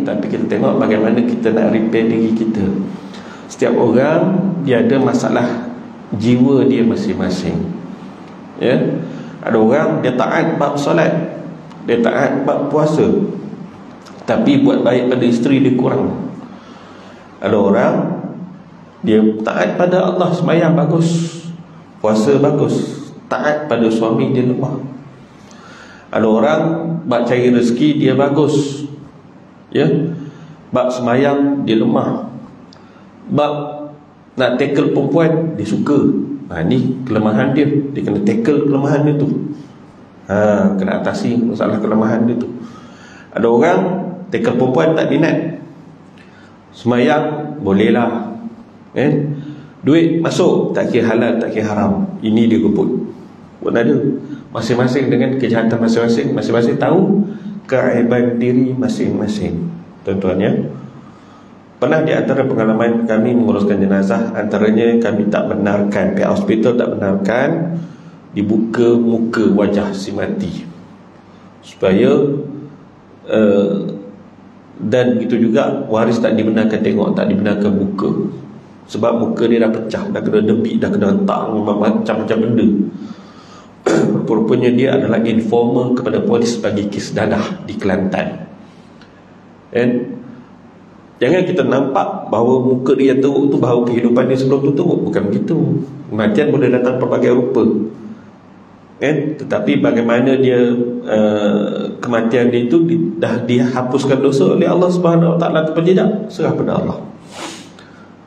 baik, tapi kita tengok bagaimana kita nak repair diri kita. Setiap orang dia ada masalah jiwa dia masing-masing. Ya, ada orang dia taat bab solat, dia taat bab puasa, tapi buat baik pada isteri dia kurang. Ada orang dia taat pada Allah, sembahyang bagus, puasa bagus, taat pada suami dia lemah. Ada orang bab cari rezeki dia bagus, ya, bab sembahyang dia lemah, bab nak tackle perempuan dia suka. Ni kelemahan dia, dia kena tackle kelemahan dia tu. Kena atasi masalah kelemahan dia tu. Ada orang tackle perempuan tak minat, sembahyang bolehlah, duit masuk tak kira halal tak kira haram, ini dia kebut pun ada. Masing-masing dengan kejahatan masing-masing, masing-masing tahu keaiban diri masing-masing. Tuan-tuan ya, pernah di antara pengalaman kami menguruskan jenazah, antaranya kami tak benarkan, pihak hospital tak benarkan dibuka muka wajah si mati, supaya dan begitu juga waris tak dibenarkan tengok, tak dibenarkan buka. Sebab muka dia dah pecah, dah kena debit, dah kena hentak macam-macam benda. Rupanya dia adalah informer kepada polis bagi kes dadah di Kelantan. Jangan kita nampak bahawa muka dia teruk tu bahawa kehidupan dia sebelum tu teruk. Bukan begitu. Kematian boleh datang berbagai rupa, tetapi bagaimana dia kematian dia itu dah dihapuskan dosa oleh Allah Subhanahu Wa Taala tanpa jejak, serah pada Allah.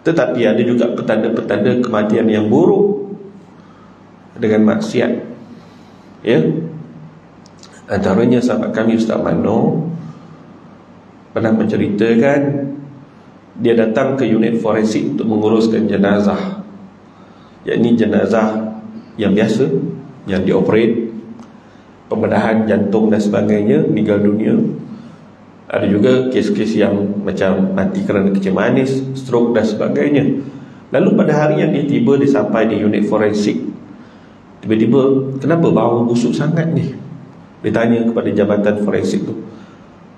Tetapi ada juga petanda-petanda kematian yang buruk dengan maksiat. Ya, antaranya sahabat kami Ustaz Mano pernah menceritakan dia datang ke unit forensik untuk menguruskan jenazah, yakni jenazah yang biasa, yang dioperate, pembedahan jantung dan sebagainya, meninggal dunia. Ada juga kes-kes yang macam mati kerana kencing manis, stroke dan sebagainya. Lalu pada hari yang dia tiba, dia sampai di unit forensik. Tiba-tiba, kenapa bau busuk sangat ni? Dia tanya kepada jabatan forensik tu.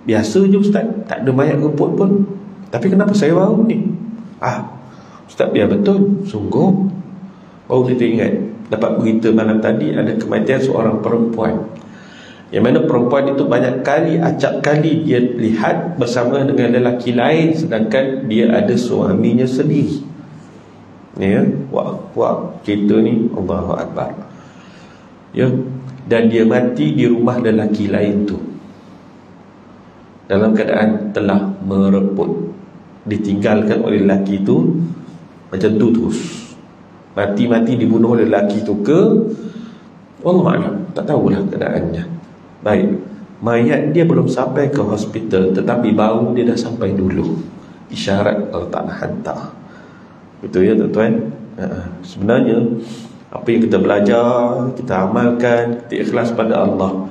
Biasa je Ustaz, tak ada mayat rumput pun, tapi kenapa saya bau ni? Ustaz, biar betul, sungguh. Baru kita ingat, dapat berita malam tadi ada kematian seorang perempuan, yang mana perempuan itu banyak kali, acap kali dia lihat bersama dengan lelaki lain, sedangkan dia ada suaminya sendiri. Ya, wah, cerita ni Allahu Akbar. Ya, dan dia mati di rumah lelaki lain tu dalam keadaan telah mereput, ditinggalkan oleh lelaki tu macam tu terus. Mati-mati dibunuh oleh lelaki tu ke, Wallahualam, tak tahulah keadaannya. Baik, mayat dia belum sampai ke hospital, tetapi bau dia dah sampai dulu. Isyarat Allah Ta'ala hantar. Betul ya tuan-tuan? Sebenarnya apa yang kita belajar, kita amalkan, kita ikhlas pada Allah,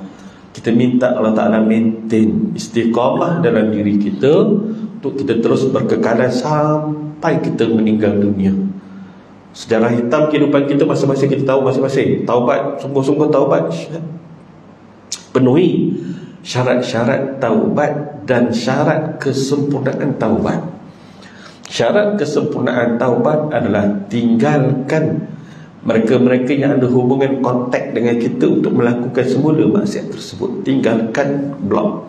kita minta Allah Ta'ala maintain istiqamah dalam diri kita untuk kita terus berkekalan sampai kita meninggal dunia. Sejarah hitam kehidupan kita masing-masing kita tahu masing-masing. Taubat, sungguh-sungguh taubat, penuhi syarat-syarat taubat dan syarat kesempurnaan taubat. Syarat kesempurnaan taubat adalah tinggalkan mereka-mereka yang ada hubungan kontak dengan kita untuk melakukan semula maksiat tersebut. Tinggalkan blok.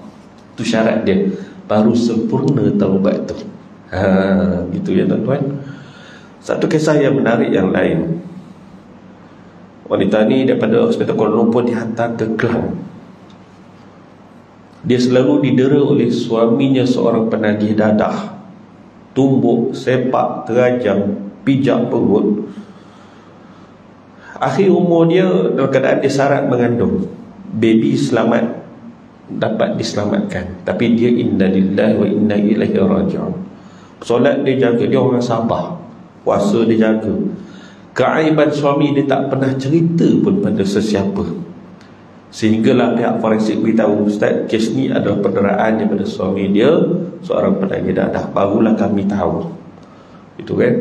Itu syarat dia, baru sempurna taubat tu. Gitu ya tuan-tuan. Satu kisah yang menarik yang lain. Wanita ni daripada Hospital Kuala Lumpur dihantar ke Kelang. Dia selalu didera oleh suaminya, seorang penagih dadah. Tumbuk, sepak, terajang, pijak perut. Akhir umur dia dalam keadaan dia sarat mengandung. Baby selamat, dapat diselamatkan, tapi dia inna lillahi wa inna ilaihi raji'un. Solat dia jaga, dia orang sabar. Puasa dia jaga. Keaiban suami dia tak pernah cerita pun pada sesiapa. Sehinggalah pihak forensik beritahu, Ustaz, kes ni adalah penderaan daripada suami dia, seorang penagih dadah. Barulah kami tahu. Itu kan.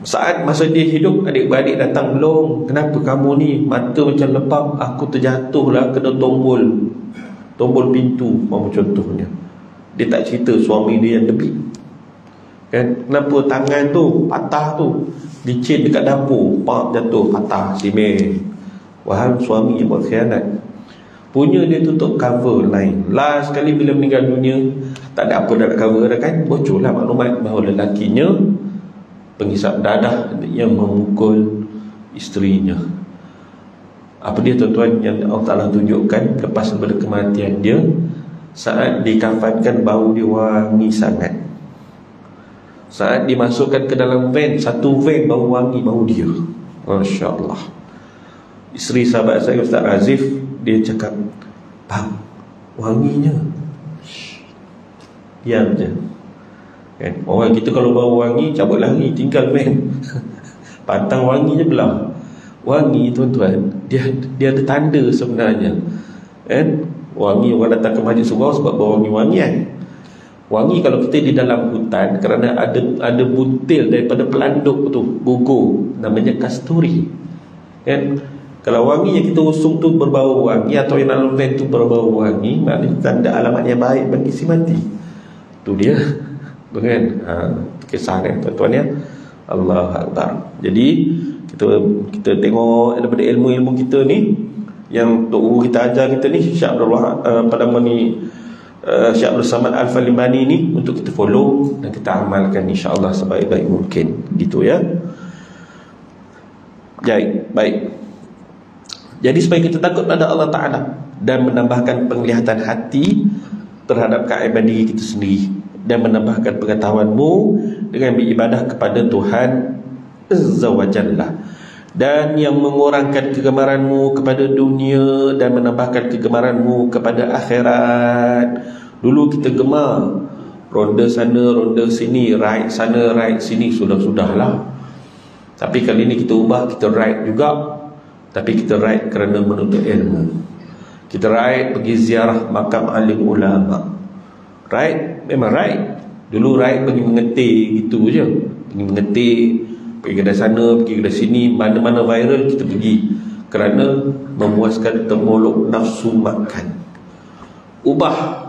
Saat masa dia hidup, adik-beradik datang, belum, kenapa kamu ni mata macam lepam? Aku terjatuh lah, kena tombol pintu, macam contohnya. Dia tak cerita suami dia yang lebih. Kan? Kenapa tangan tu patah tu, licin dekat dapur, pak jatuh patah simen. Wahai suami yang berkhianat. Punya dia tutup cover lain. Last sekali bila meninggal dunia, tak ada apa dah cover dah kan. Bocorlah maklumat bahawa lelakinya penghisap dadah yang memukul isterinya. Apa dia tuan-tuan yang Allah Ta'ala tunjukkan lepas daripada kematian dia? Saat dikafankan bau dia wangi sangat. Saat dimasukkan ke dalam van, satu van bau wangi, bau dia. Masya Allah. Isteri sahabat saya Ustaz Razif, dia cakap, bang, wanginya. Diam je kan? Orang kita kalau bau wangi, cabut lari, tinggal van. Pantang wangi je belah. Wangi tuan-tuan, dia ada tanda sebenarnya kan? Wangi orang datang ke masjid surau sebab bau wangi-wangi kan? Wangi kalau kita di dalam hutan, kerana ada butil daripada pelanduk tu, gugur, namanya kasturi kan? Kalau wangi yang kita usung tu berbau wangi, atau yang dalam van tu berbau wangi, maknanya tanda alamat yang baik bagi si mati. Tu dia kan? Kisah dia tuan-tuan ya. Allahu Akbar. Jadi kita tengok daripada ilmu-ilmu kita ni yang Tok Guru kita ajar kita ni, Syekh Abdullah pada ni Syekh Abdul Samad Al-Falimani ni, untuk kita follow dan kita amalkan insya-Allah sebaik-baik mungkin. Gitu ya. Baik. Jadi supaya kita takut pada Allah Ta'ala dan menambahkan penglihatan hati terhadap keaiban diri kita sendiri, dan menambahkan pengetahuanmu dengan beribadah kepada Tuhan Azza wa Jalla, dan yang mengurangkan kegemaranmu kepada dunia dan menambahkan kegemaranmu kepada akhirat. Dulu kita gemar ronda sana, ronda sini, ride sana, ride sini, sudah-sudahlah. Tapi kali ini kita ubah, kita ride juga, tapi kita ride kerana menuntut ilmu. Kita ride pergi ziarah makam alim ulama. Ride, memang ride. Dulu ride pergi mengetik gitu je, pergi mengetik, pergi kedai sana, pergi kedai sini, mana-mana viral kita pergi, kerana memuaskan temolok nafsu makan. Ubah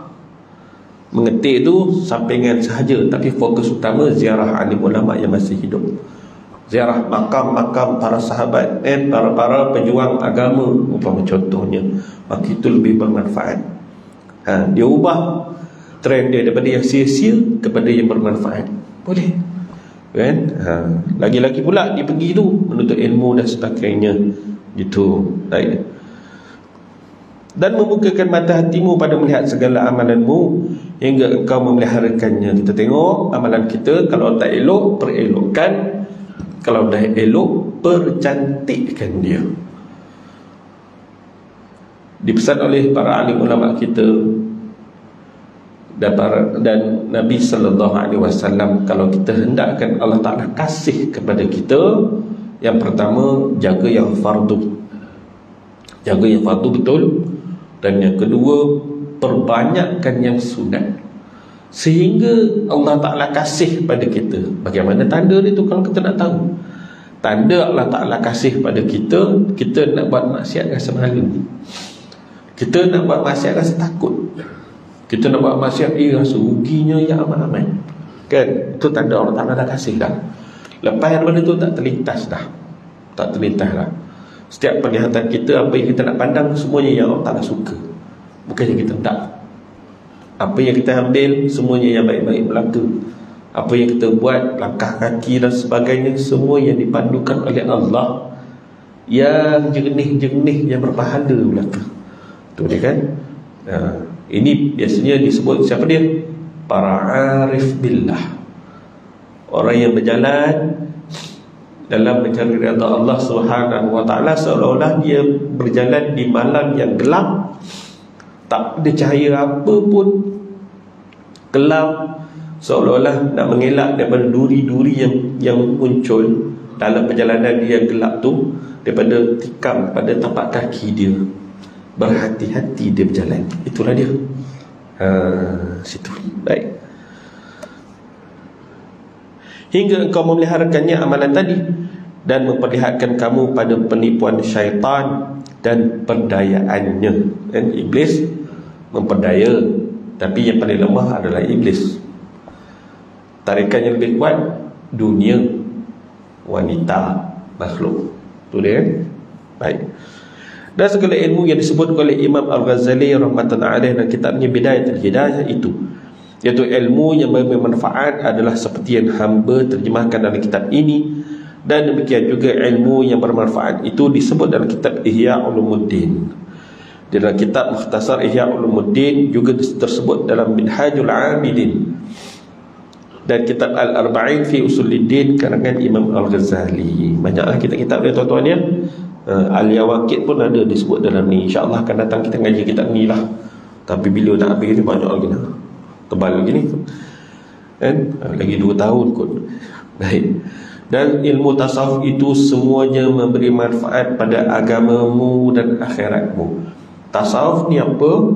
mengetik tu sampingan sahaja, tapi fokus utama ziarah alim ulama yang masih hidup, ziarah makam-makam para sahabat dan para pejuang agama umpama contohnya. Maka itu lebih bermanfaat. Dia ubah trend dia daripada yang sia-sia kepada yang bermanfaat. Boleh kan? Lagi-lagi pula dia pergi tu menuntut ilmu dan sebagainya gitu. Baik. Dan membukakan mata hatimu pada melihat segala amalanmu hingga engkau memeliharakannya. Kita tengok amalan kita, kalau tak elok, perelokkan. Kalau dah elok, percantikkan dia. Dipesan oleh para alim ulama kita dan Nabi SAW, kalau kita hendakkan Allah Ta'ala kasih kepada kita, yang pertama, jaga yang fardu. Jaga yang fardu betul. Dan yang kedua, perbanyakkan yang sunat, sehingga Allah Ta'ala kasih pada kita. Bagaimana tanda dia tu kalau kita nak tahu? Tanda Allah Ta'ala kasih pada kita, kita nak buat maksiat rasa malu, kita nak buat maksiat rasa takut, kita nak buat maksiat rasa ruginya yang amat-amat kan? Itu tanda Allah Ta'ala dah kasih dah. Lepas daripada tu tak terlintas dah. Setiap penglihatan kita, apa yang kita nak pandang, semuanya yang Allah Ta'ala suka, bukannya kita tak. Apa yang kita ambil, semuanya yang baik-baik berlaku. Apa yang kita buat, langkah kaki dan sebagainya, semua yang dipandukan oleh Allah, yang jernih-jernih, yang berpahala berlaku. Itu dia kan. Ini biasanya disebut siapa dia? Para arif billah, orang yang berjalan dalam mencari redha Allah Subhanahu wa Ta'ala, seolah-olah dia berjalan di malam yang gelap, tak ada cahaya apa pun, gelap, seolah-olah nak mengelak daripada duri-duri yang muncul dalam perjalanan dia yang gelap tu, daripada tikam pada tapak kaki dia. Berhati-hati dia berjalan. Itulah dia. Situ. Baik. Hingga engkau memeliharakannya amalan tadi, dan memperlihatkan kamu pada penipuan syaitan dan perdayaannya. Dan iblis memperdaya Tapi yang paling lemah adalah iblis. Tarikan yang lebih kuat, dunia, wanita, makhluk. Itu dia. Baik. Dan segala ilmu yang disebut oleh Imam Al-Ghazali rahmatan alaih dalam kitabnya Bidayatul Hidayah itu, iaitu ilmu yang bermanfaat adalah seperti yang hamba terjemahkan dalam kitab ini. Dan demikian juga ilmu yang bermanfaat itu disebut dalam kitab Ihya Ulumuddin. Dalam kitab Mukhtasar Ihya Ulumuddin juga tersebut dalam Minhajul Abidin dan kitab Al-Arba'in fi Usuluddin karangan Imam Al-Ghazali. Banyaklah kitab-kitab dia tuan-tuan ya. Al-Yawaqid pun ada disebut dalam ni. InsyaAllah akan datang kita ngaji kitab ni lah. Tapi bila nak habis ni banyak lagi lah. Tebal lagi ni kan? Lagi 2 tahun kot. Baik. Dan ilmu tasawuf itu semuanya memberi manfaat pada agamamu dan akhiratmu. Tasawuf ni apa?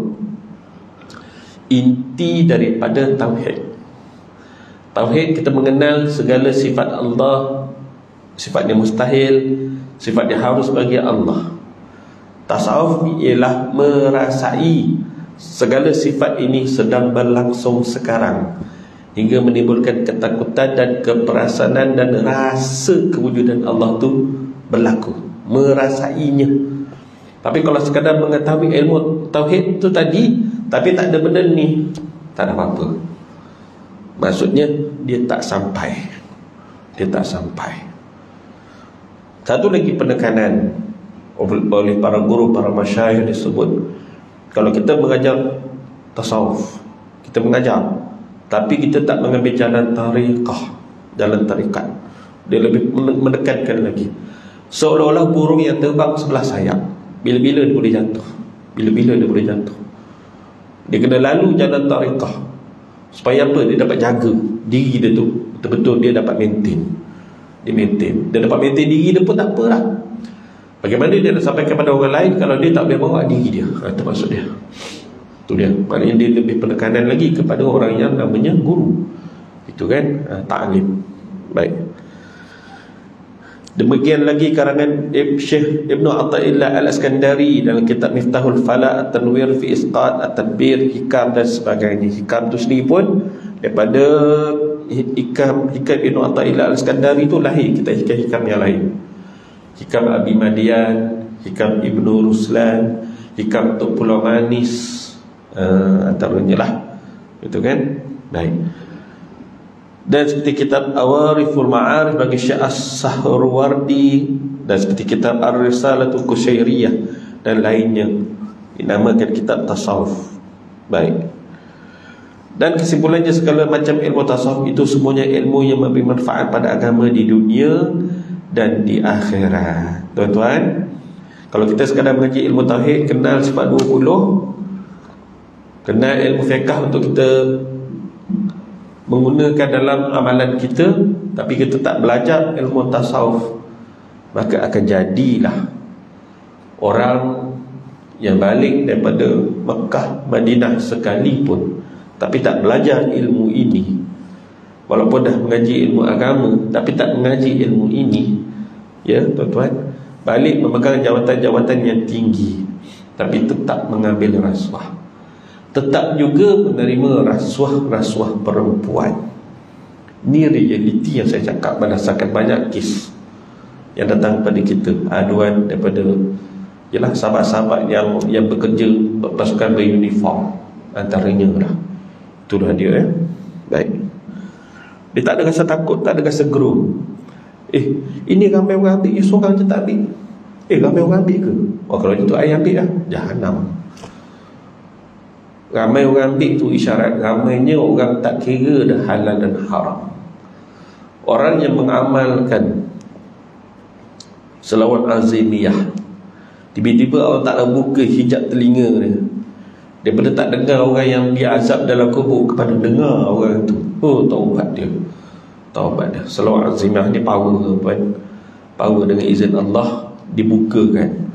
Inti daripada tauhid. Tauhid kita mengenal segala sifat Allah, sifat yang mustahil, sifat yang harus bagi Allah. Tasawuf ialah merasai segala sifat ini sedang berlangsung sekarang, hingga menimbulkan ketakutan dan keperasanan dan rasa kewujudan Allah tu berlaku, merasainya. Tapi kalau sekadar mengetahui ilmu tauhid tu tadi, tapi tak ada benda ni, tak ada apa-apa. Maksudnya dia tak sampai. Dia tak sampai. Satu lagi penekanan oleh para guru, para masyayikh disebut, kalau kita mengajar tasawuf, kita mengajar, tapi kita tak mengambil jalan tariqah, jalan tarikat, dia lebih menekankan lagi. Seolah-olah burung yang terbang sebelah sayap, bila-bila dia boleh jatuh, bila-bila dia boleh jatuh. Dia kena lalu jalan tariqah. Supaya apa? Dia dapat jaga diri dia tu betul-betul, dia dapat maintain. Dia maintain. Dia dapat maintain diri dia pun tak apalah. Bagaimana dia nak sampai kepada orang lain kalau dia tak boleh bawa diri dia? Itu maksud dia. Itu dia. Maknanya dia lebih penekanan lagi kepada orang yang namanya guru. Itu kan? Ta'lim. Baik. Demikian lagi karangan Syekh Ibn Atha'illah Al-Iskandari dalam kitab Miftahul Fala, At-Tanwir fi Isqat, At-Tadbir, Hikam dan sebagainya. Hikam tu sendiri pun daripada Hikam Ibn Atha'illah Al-Iskandari tu lahir kita hikam-hikam yang lain. Hikam Abi Madian, Hikam Ibnu Ruslan, Hikam untuk Pulau Manis, antaranya lah. Itu kan? Baik. Dan seperti kitab Awariful Ma'arif bagi Syekh As-Sahrawardi, dan seperti kitab Ar-Risalatul Qushairiyah dan lainnya, dinamakan kitab tasawuf. Baik. Dan kesimpulannya, segala macam ilmu tasawuf itu semuanya ilmu yang memberi manfaat pada agama di dunia dan di akhirat. Tuan-tuan, kalau kita sekadar mengaji ilmu tauhid, kenal sifat 20, kenal ilmu fiqh untuk kita menggunakan dalam amalan kita, tapi kita tak belajar ilmu tasawuf, maka akan jadilah orang yang balik daripada Mekah, Madinah sekalipun, tapi tak belajar ilmu ini, walaupun dah mengaji ilmu agama tapi tak mengaji ilmu ini, ya tuan-tuan, balik memegang jawatan-jawatan yang tinggi tapi tetap mengambil rasuah, tetap juga menerima rasuah perempuan. Ini realiti yang saya cakap berdasarkan banyak kes yang datang kepada kita, aduan daripada ialah sahabat-sahabat yang bekerja pasukan beruniform, antaranya lah. Itulah dia Baik. Dia tak ada rasa takut, tak ada rasa geru. Ini ramai orang ambil, you seorang je tak ambil. Ramai orang ambil ke? Kalau itu I ambil lah, jahanam. Ramai orang ambil tu isyarat ramainya orang tak kira dah halal dan haram. Orang yang mengamalkan selawat azimiyah, tiba-tiba Allah Ta'ala buka hijab telinga dia, daripada tak dengar orang yang diazab dalam kubur kepada dengar orang tu. Taubat dia. Selawat azimiyah ni power kan? Power dengan izin Allah dibukakan.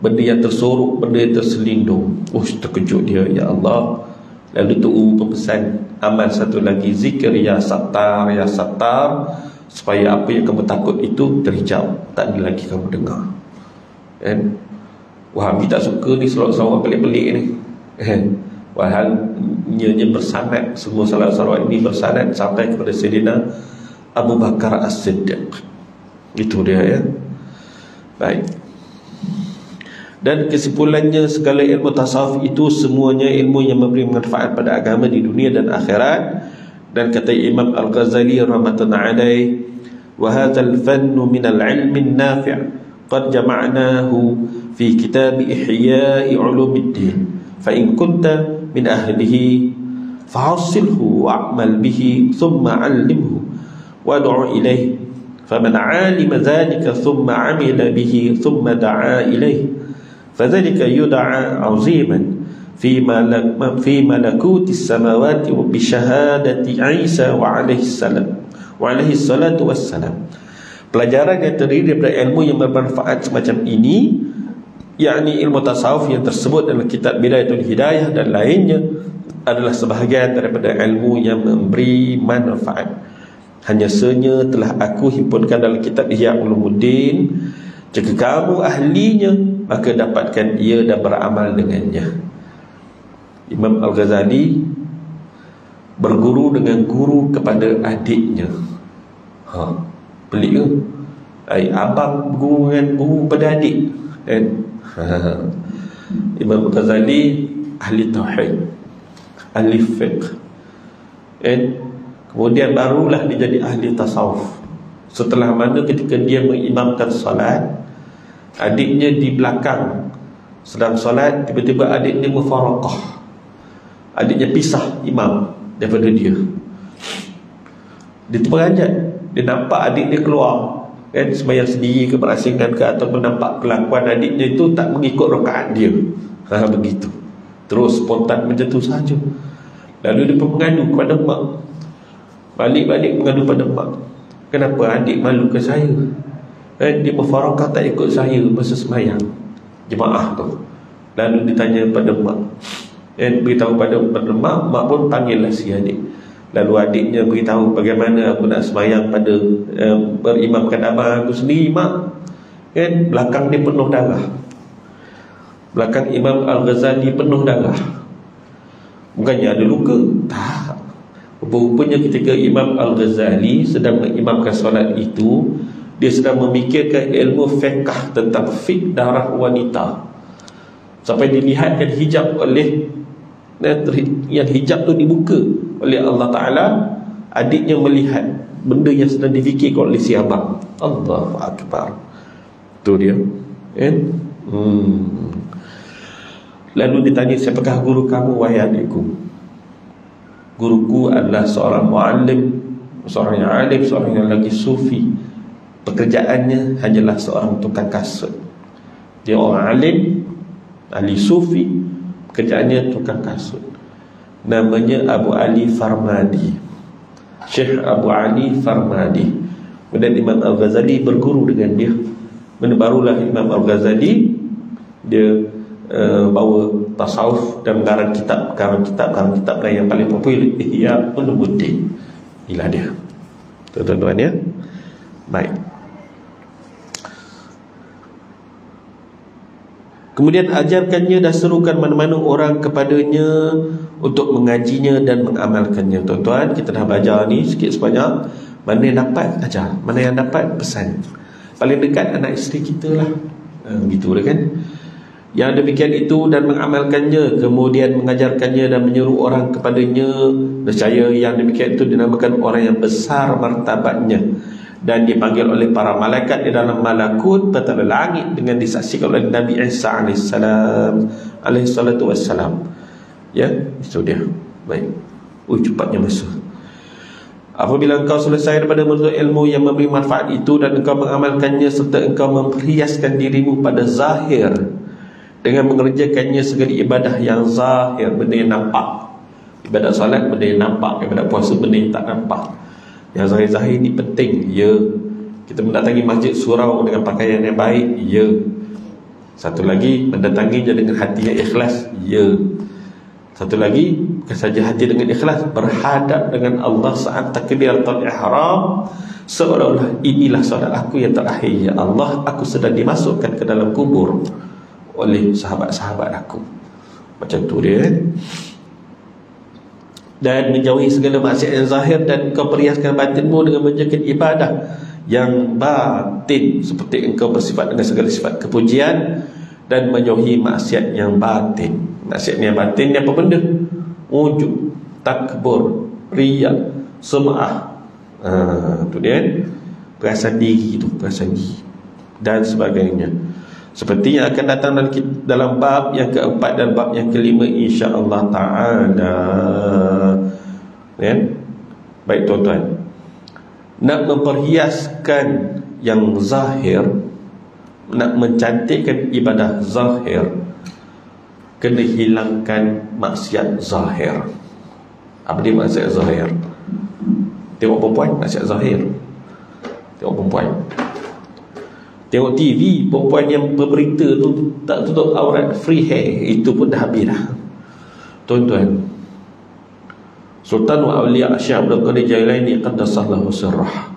Benda yang tersorok, benda yang terselindung. Terkejut dia, ya Allah. Lalu tu berpesan amal satu lagi, zikir ya Sattar, ya Sattar, supaya apa yang kamu takut itu terhijab, tak ada lagi kamu dengar. Wahabi tak suka ni selawat-selawat pelik-pelik ni. Walhal ianya bersanad, semua salawat ini bersanad sampai kepada Sayyidina Abu Bakar As-Siddiq. Itu dia, ya. Baik. Dan kesimpulannya, segala ilmu tasawuf itu semuanya ilmu yang memberi manfaat pada agama di dunia dan akhirat. Dan kata Imam Al-Ghazali rahmatullahi alaih, wa hadzal fannu min al-'ilmi an-nafi' qad jama'nahu fi kitab Ihya'i Ulumuddin fa in kunta min ahlihi fa'assilhu wa'mal bihi thumma 'allimhu wad'u ilayhi faman 'alima dhalika thumma 'amila bihi thumma da'a ilayhi فذلك يدعى عظيما في ملكوت السماوات بشهادة عيسى وعليه الصلاة والسلام. Pelajaran yang terdiri daripada ilmu yang bermanfaat semacam ini, yakni ilmu tasawuf yang tersebut dalam kitab Bidayatul Hidayah dan lainnya, adalah sebahagian daripada ilmu yang memberi manfaat. Hanya sahaja telah aku himpunkan dalam kitab Ihya Ulumuddin. Jika kamu ahlinya, maka dapatkan ia dan beramal dengannya. Imam Al-Ghazali berguru dengan guru kepada adiknya. Pelik ke? Abang berguru dengan guru kepada adik, kan? Imam Al-Ghazali ahli tauhid, ahli fiqh, kan? Kemudian barulah dia jadi ahli tasawuf. Setelah mana ketika dia mengimamkan salat, adiknya di belakang sedang solat, tiba-tiba adiknya mufaraqah, adiknya pisah imam daripada dia. Dia terperanjat, dia nampak adik dia keluar, kan, sembahyang sendiri ke, berasingan ke, atau nampak kelakuan adiknya itu tak mengikut rakaat dia. Begitu. Terus spontan macam tu saja. Lalu dia pun mengadu kepada mak, balik-balik mengadu pada mak, kenapa adik malu ke saya? Dia mufaraqah tak ikut saya masa sembahyang jemaah tu. Lalu ditanya pada mak, beritahu pada mak, mak pun panggillah si adik. Lalu adiknya beritahu bagaimana aku nak sembahyang pada berimamkan abang aku sendiri, mak. Belakang dia penuh darah, belakang Imam Al-Ghazali penuh darah. Bukannya ada luka, tak. Rupanya ketika Imam Al-Ghazali sedang mengimamkan solat itu, dia sedang memikirkan ilmu fiqh tentang fiqh darah wanita, sampai dilihatkan hijab oleh, yang hijab tu dibuka oleh Allah Ta'ala. Adiknya melihat benda yang sedang difikirkan oleh si abang. Allahu Akbar. Tu dia, Lalu ditanya, siapakah guru kamu wahai adikku? Guruku adalah seorang muallim, seorang yang alim, seorang yang lagi sufi. Pekerjaannya hanyalah seorang tukang kasut. Dia orang alim, ahli sufi, pekerjaannya tukang kasut. Namanya Abu Ali Farmadi, Syekh Abu Ali Farmadi. Kemudian Imam Al-Ghazali berguru dengan dia. Barulah Imam Al-Ghazali dia bawa tasawuf dan mengarang kitab yang paling popular, Ihya Ulumuddin. Inilah dia, tuan-tuan, ya. Baik. Kemudian ajarkannya dan serukan mana-mana orang kepadanya untuk mengajinya dan mengamalkannya. Tuan-tuan, kita dah belajar ni sikit sebanyak. Mana yang dapat ajar, mana yang dapat pesan. Paling dekat anak isteri kita lah, gitu lah, kan. Yang demikian itu dan mengamalkannya, kemudian mengajarkannya dan menyeru orang kepadanya. Percaya yang demikian itu dinamakan orang yang besar martabatnya dan dipanggil oleh para malaikat di dalam malakut petala langit dengan disaksikan oleh Nabi Isa alaihi salatu wassalam. Ya, itu dia. Baik. Cepatnya masa. Apabila engkau selesai daripada menuntut ilmu yang memberi manfaat itu dan engkau mengamalkannya serta engkau memperhiaskan dirimu pada zahir dengan mengerjakannya segala ibadah yang zahir, benda yang nampak. Ibadat solat benda yang nampak, ibadat puasa benda yang tak nampak. Yang zahir-zahir ini penting, ya. Kita mendatangi masjid surau dengan pakaian yang baik, ya. Satu lagi, mendatanginya dengan hati yang ikhlas, ya. Satu lagi, bukan saja hati dengan ikhlas, berhadap dengan Allah saat takbiratul ihram, seolah-olah inilah solat aku yang terakhir, ya Allah, aku sedang dimasukkan ke dalam kubur oleh sahabat-sahabat aku. Macam tu dia. dan menjauhi segala maksiat yang zahir, dan engkau perhiaskan batinmu dengan menjalankan ibadah yang batin, seperti engkau bersifat dengan segala sifat kepujian, dan menjauhi maksiat yang batin. Maksiat yang batin ni apa benda? Wujud, takbur, riya, sum'ah, tu dia, perasaan diri tu, perasaan diri dan sebagainya. Seperti yang akan datang dalam bab yang keempat dan bab yang kelima, insya-Allah taala. Ya. Baik tuan-tuan, nak memperhiaskan yang zahir, nak mencantikkan ibadah zahir, kena hilangkan maksiat zahir. Apa dia maksiat zahir? Tengok perempuan, maksiat zahir. Tengok perempuan, tengok TV, perempuan yang berberita tu tak tutup aurat, free hair, itu pun dah habis dah. Tuan-tuan, Sultan wa Awliya Syekh Abdul Qadir Jailani qaddasallahu sirrah,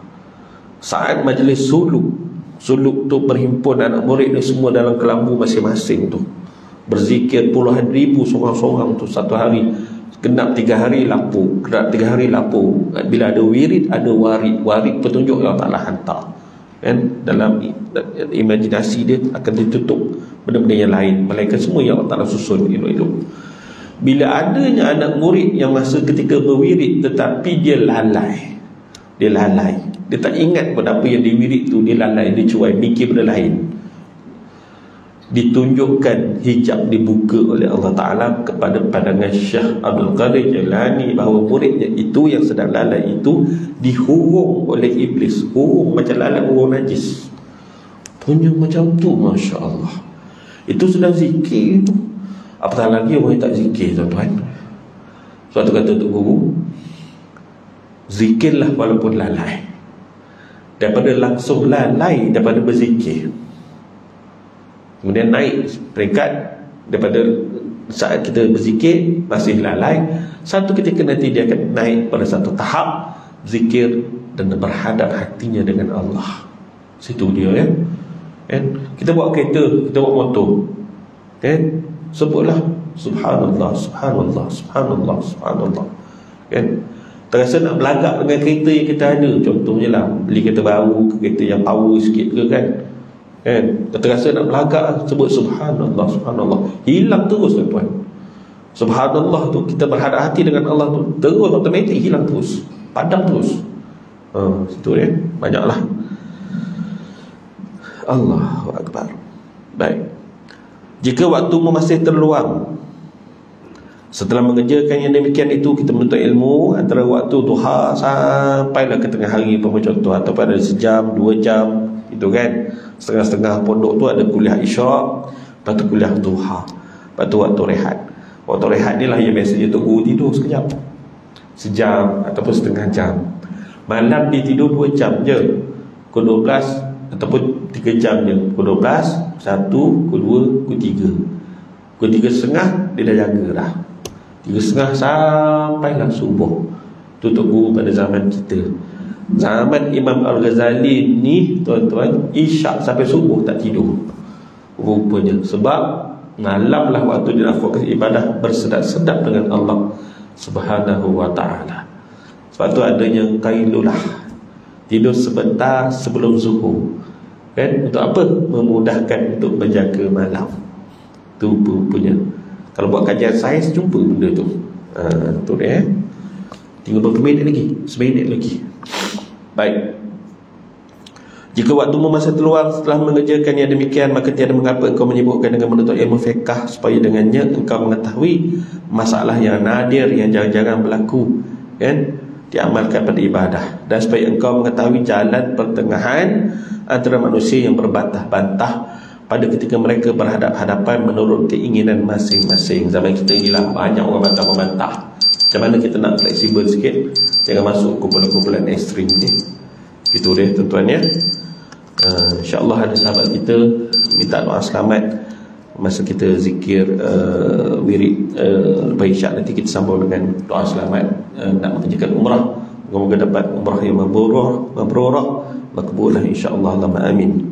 saat majlis suluk tu berhimpun anak murid ni semua dalam kelambu masing-masing tu, berzikir puluhan ribu seorang-seorang tu satu hari, genap 3 hari lapu, genap 3 hari lapu. Bila ada wirid, ada warid petunjuk yang Allah Ta'ala hantar, kan? Dalam imajinasi dia akan ditutup benda-benda yang lain, malaikat semua yang Allah Ta'ala susun elok-elok. Bila adanya anak murid yang masa ketika berwirid tetapi dia lalai, dia tak ingat pada apa yang diwirid tu, dia lalai, dia cuai, mikir benda lain, ditunjukkan hijab dibuka oleh Allah Ta'ala kepada pandangan Syekh Abdul Qadir Jailani bahawa muridnya itu yang sedang lalai itu dihurung oleh iblis. Hurung macam lalat hurung najis punya macam tu, Masya Allah. Itu sedang zikir tu. Apatah lagi orang yang tak zikir, tuan-tuan. Suatu kata untuk guru, zikirlah walaupun lalai, daripada langsung lalai daripada berzikir. Kemudian naik peringkat daripada saat kita berzikir masih lalai, satu ketika nanti dia akan naik pada satu tahap zikir dan berhadap hatinya dengan Allah. Situ dia, ya. Kan? Kita bawa kereta, kita bawa motor, kan? Sebutlah subhanallah, subhanallah, subhanallah, subhanallah, kan? Terasa nak belagak dengan kereta yang kita ada. Contohnya lah, beli kereta baru, kereta yang power sikit ke, kan? Terasa nak belagak, sebut subhanallah, subhanallah, hilang terus, tuan-tuan. Subhanallah tu, kita berhadap hati dengan Allah tu, terus automatik hilang terus, padam terus. Situ ya, banyaklah. Allahu Akbar. Baik. Jika waktumu masih terluang, setelah mengerjakan yang demikian itu, kita menuntut ilmu antara waktu duha sampailah ke tengah hari, contoh, atau pada sejam, 2 jam, itu kan. Setengah-setengah pondok tu ada kuliah isyak, lepas tu kuliah duha, lepas tu waktu rehat. Waktu rehat ni lah yang biasanya tu guru tidur sekejap, sejam ataupun setengah jam. Malam dia tidur 2 jam je, pukul 12 ataupun 3 jam je, pukul 12, 1, pukul 2, pukul 3, pukul 3.30 dia dah jaga dah, 3.30 sampailah subuh. Tutup guru pada zaman kita. Zaman Imam Al-Ghazali ni, tuan-tuan, isyak sampai subuh tak tidur rupanya. Sebab malam lah waktu dia nak fokus ibadah, bersedap-sedap dengan Allah Subhanahu wa ta'ala. Sebab tu adanya qailulah, tidur sebentar sebelum zuhur, kan? Untuk apa? Memudahkan untuk menjaga malam. Tu punya. Kalau buat kajian sains jumpa benda tu. Tu dia. Tinggal berapa minit lagi? 1 minit lagi. Baik. Jika waktumu masa terluang setelah mengerjakan yang demikian, maka tiada mengapa engkau menyibukkan dengan menuntut ilmu fiqh, supaya dengannya engkau mengetahui masalah yang nadir yang jarang-jarang berlaku, kan? Diamalkan pada ibadah, dan supaya engkau mengetahui jalan pertengahan antara manusia yang berbantah-bantah pada ketika mereka berhadap-hadapan menurut keinginan masing-masing. Zaman kita inilah banyak orang bantah-membantah. Macam mana kita nak fleksibel sikit, jangan masuk kumpulan-kumpulan ekstrim ni. Gitu deh, tuan-tuan ya. InsyaAllah ada sahabat kita minta doa selamat masa kita zikir wirid lepas isyak. Nanti kita sambung dengan doa selamat nak mengerjakan umrah. Moga-moga dapat umrah yang mabrurah, makbulah insya-Allah. Allahumma amin.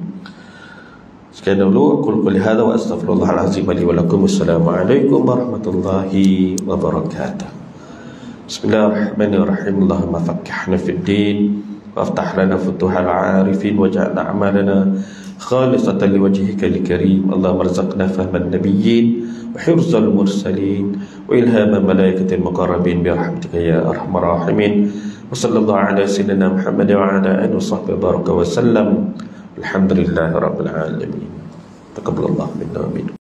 Sekian dulu aku qouli hadza wa astaghfirullahal azim li wa lakum. Assalamualaikum warahmatullahi wabarakatuh. Bismillahirrahmanirrahim. Allahumma faqqihna fid din وافتح لنا فتوح العارفين واجعل أعمالنا خالصة لوجهك الكريم. اللهم ارزقنا فهم النبيين وحرز المرسلين وإلهام الملائكة المقربين برحمتك يا أرحم الراحمين. وصلى الله على سيدنا محمد وعلى آله وصحبه بارك وسلم. الحمد لله رب العالمين. تقبل الله منا ومنكم.